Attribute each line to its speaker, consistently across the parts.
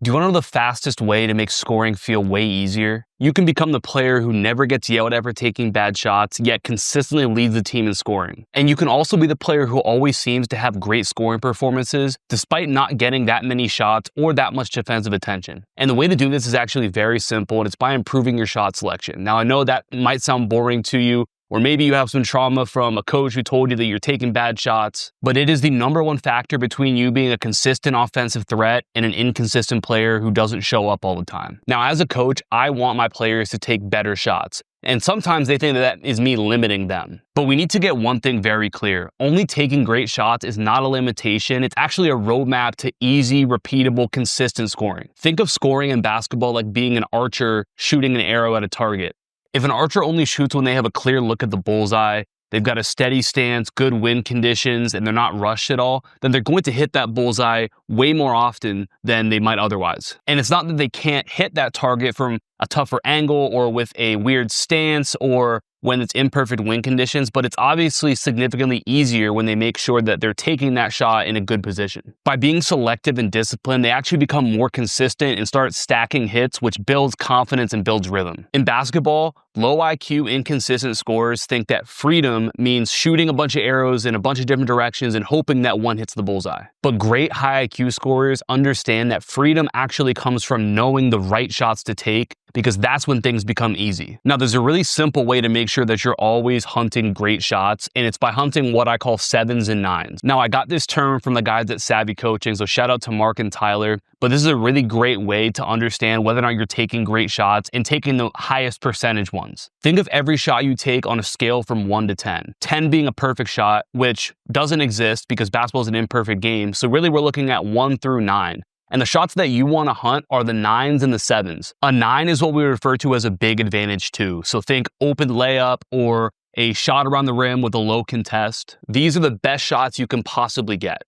Speaker 1: Do you want to know the fastest way to make scoring feel way easier? You can become the player who never gets yelled at for taking bad shots, yet consistently leads the team in scoring. And you can also be the player who always seems to have great scoring performances, despite not getting that many shots or that much defensive attention. And the way to do this is actually very simple, and it's by improving your shot selection. Now, I know that might sound boring to you, or maybe you have some trauma from a coach who told you that you're taking bad shots, but it is the #1 factor between you being a consistent offensive threat and an inconsistent player who doesn't show up all the time. Now, as a coach, I want my players to take better shots, and sometimes they think that is me limiting them. But we need to get one thing very clear. Only taking great shots is not a limitation. It's actually a roadmap to easy, repeatable, consistent scoring. Think of scoring in basketball like being an archer shooting an arrow at a target. If an archer only shoots when they have a clear look at the bullseye, they've got a steady stance, good wind conditions, and they're not rushed at all, then they're going to hit that bullseye way more often than they might otherwise. And it's not that they can't hit that target from a tougher angle or with a weird stance or when it's imperfect wind conditions, but it's obviously significantly easier when they make sure that they're taking that shot in a good position. By being selective and disciplined, they actually become more consistent and start stacking hits, which builds confidence and builds rhythm. In basketball, low IQ, inconsistent scorers think that freedom means shooting a bunch of arrows in a bunch of different directions and hoping that one hits the bullseye. But great high IQ scorers understand that freedom actually comes from knowing the right shots to take, because that's when things become easy. Now, there's a really simple way to make sure that you're always hunting great shots, and it's by hunting what I call 7s and 9s. Now, I got this term from the guys at Savvy Coaching, so shout out to Mark and Tyler, but this is a really great way to understand whether or not you're taking great shots and taking the highest percentage ones. Think of every shot you take on a scale from 1 to 10. 10 being a perfect shot, which doesn't exist because basketball is an imperfect game, so really we're looking at 1 through 9. And the shots that you want to hunt are the 9s and the 7s. A 9 is what we refer to as a big advantage too. So think open layup or a shot around the rim with a low contest. These are the best shots you can possibly get.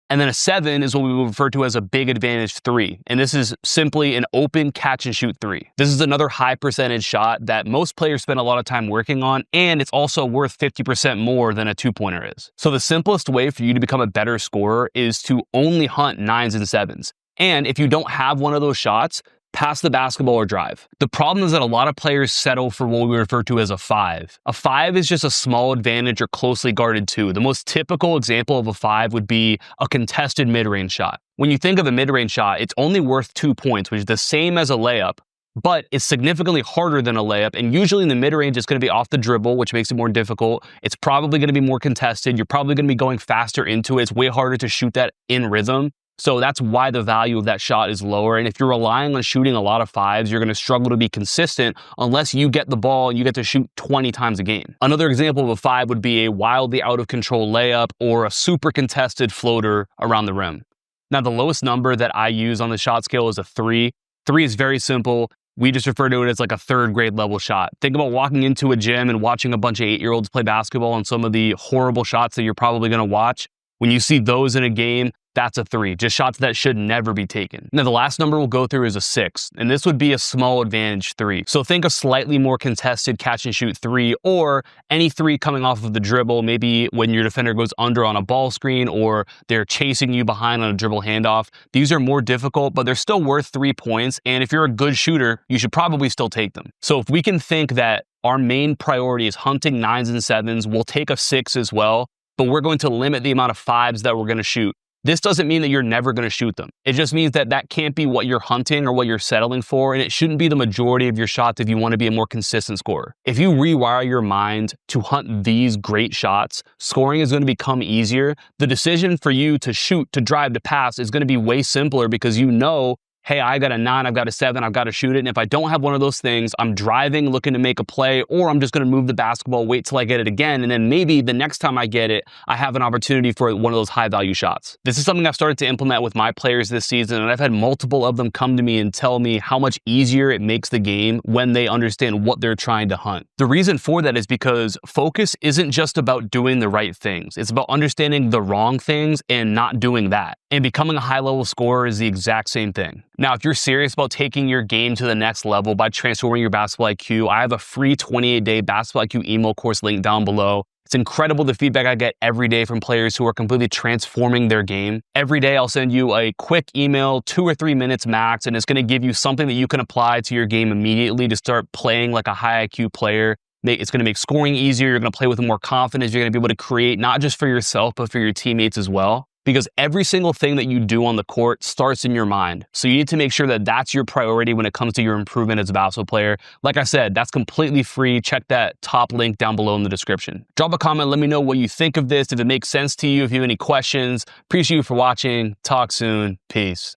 Speaker 1: And then a 7 is what we will refer to as a big advantage 3. And this is simply an open catch and shoot 3. This is another high percentage shot that most players spend a lot of time working on, and it's also worth 50% more than a 2-pointer is. So the simplest way for you to become a better scorer is to only hunt 9s and 7s. And if you don't have one of those shots, pass the basketball or drive. The problem is that a lot of players settle for what we refer to as a 5. A 5 is just a small advantage or closely guarded 2. The most typical example of a 5 would be a contested mid-range shot. When you think of a mid-range shot, it's only worth 2 points, which is the same as a layup, but it's significantly harder than a layup. And usually in the mid-range, it's going to be off the dribble, which makes it more difficult. It's probably going to be more contested. You're probably going to be going faster into it. It's way harder to shoot that in rhythm. So that's why the value of that shot is lower. And if you're relying on shooting a lot of 5s, you're going to struggle to be consistent unless you get the ball and you get to shoot 20 times a game. Another example of a 5 would be a wildly out of control layup or a super contested floater around the rim. Now, the lowest number that I use on the shot scale is a 3. 3 is very simple. We just refer to it as like a 3rd grade level shot. Think about walking into a gym and watching a bunch of 8-year-olds play basketball and some of the horrible shots that you're probably going to watch. When you see those in a game, that's a 3, just shots that should never be taken. Now, the last number we'll go through is a 6, and this would be a small advantage 3. So think a slightly more contested catch and shoot 3, or any 3 coming off of the dribble, maybe when your defender goes under on a ball screen or they're chasing you behind on a dribble handoff. These are more difficult, but they're still worth 3 points, and if you're a good shooter, you should probably still take them. So if we can think that our main priority is hunting 9s and 7s, we'll take a 6 as well, but we're going to limit the amount of 5s that we're going to shoot. This doesn't mean that you're never going to shoot them. It just means that that can't be what you're hunting or what you're settling for, and it shouldn't be the majority of your shots if you want to be a more consistent scorer. If you rewire your mind to hunt these great shots, scoring is going to become easier. The decision for you to shoot, to drive, to pass is going to be way simpler because you know, hey, I got a 9, I've got a 7, I've got to shoot it. And if I don't have one of those things, I'm driving, looking to make a play, or I'm just going to move the basketball, wait till I get it again. And then maybe the next time I get it, I have an opportunity for one of those high value shots. This is something I've started to implement with my players this season. And I've had multiple of them come to me and tell me how much easier it makes the game when they understand what they're trying to hunt. The reason for that is because focus isn't just about doing the right things. It's about understanding the wrong things and not doing that. And becoming a high level scorer is the exact same thing. Now, if you're serious about taking your game to the next level by transforming your basketball IQ, I have a free 28-day basketball IQ email course link down below. It's incredible the feedback I get every day from players who are completely transforming their game. Every day I'll send you a quick email, 2 or 3 minutes max, and it's going to give you something that you can apply to your game immediately to start playing like a high IQ player. It's going to make scoring easier. You're going to play with more confidence. You're going to be able to create not just for yourself, but for your teammates as well. Because every single thing that you do on the court starts in your mind. So you need to make sure that that's your priority when it comes to your improvement as a basketball player. Like I said, that's completely free. Check that top link down below in the description. Drop a comment. Let me know what you think of this, if it makes sense to you, if you have any questions. Appreciate you for watching. Talk soon. Peace.